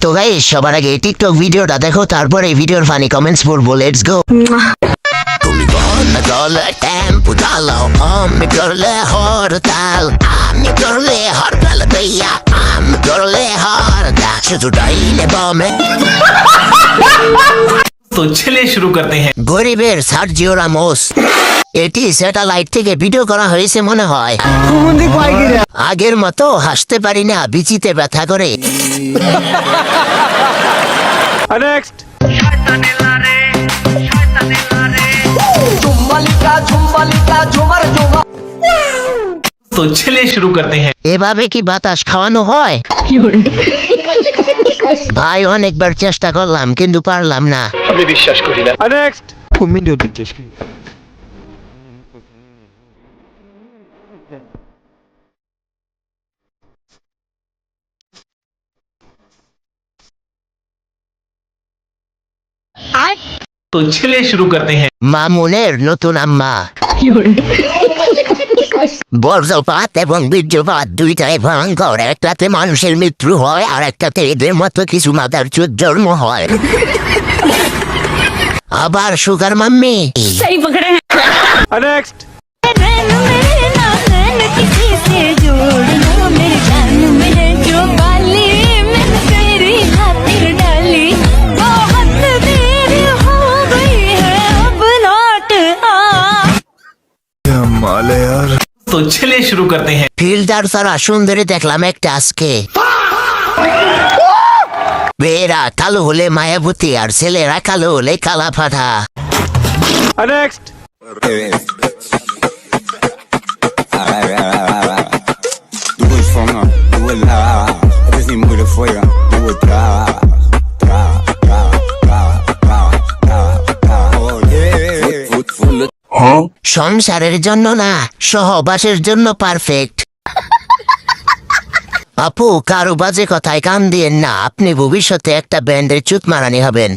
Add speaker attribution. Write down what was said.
Speaker 1: তো গাইস সবার আগে টিকটক ভিডিওটা দেখো, তারপর এই ভিডিওর ফানি কমেন্টস পড়বো। Let's go. তুমি বন্ধ করলে টেম্পো চালাও, আমি করলে হরতাল, আমি করলে হরতাল ভাইয়া, আমি করলে হরতাল, শুধু ডাইলে বমে।
Speaker 2: तो चलिए शुरू करते हैं।
Speaker 1: গরিবের সার্জিও রামোস, এটি স্যাটেলাইট থেকে ভিডিও করা হয়েছে মনে হয়। আগের মতো হাসতে পারি না, বিচিতে ব্যথা করে।
Speaker 2: तो चलिए शुरू करते हैं।
Speaker 1: এভাবে কি বাতাস খাওয়ানো হয়? ভাই অনেকবার চেষ্টা করলাম কিন্তু পারলাম না।
Speaker 2: আমি বিশ্বাস করি না। तो चलिए शुरू करते हैं।
Speaker 1: মামুনের নতুন আম্মা। বজ্রপাত এবং বীর্যপাত দুইটাই ভয়ঙ্কর, একটাতে মানুষের মৃত্যু হয় আর একটাতে এদের মতো কিছু মাদার চোদ জন্ম হয়। আবার সুগার মাম্মি।
Speaker 3: सही पकड़े हैं।
Speaker 2: नेक्स्ट।
Speaker 3: नैन मेरे नानन किसी से जोड़ लो, मेरे कान में जो बाली मैंने तेरी खातिर डाली, बहुत देर हो गई है अब लौट आ।
Speaker 2: तो चलिए शुरू करते हैं।
Speaker 1: ফিল্টার ছাড়া সুন্দরী দেখলাম একটা আজকে। মেয়েরা কালো হলে মায়াবতী আর ছেলেরা কালো হলে কালা ফাটা।
Speaker 2: Next.
Speaker 4: Du is fånga, du är lärare. Det är din moeder för jag, du är drara.
Speaker 1: সংসারের জন্য না, সহবাসের জন্য পারফেক্ট। আপু কারো বাজে কথায় কান দিয়েন না, আপনি ভবিষ্যতে একটা ব্যান্ডের চুত মারানি হবেন।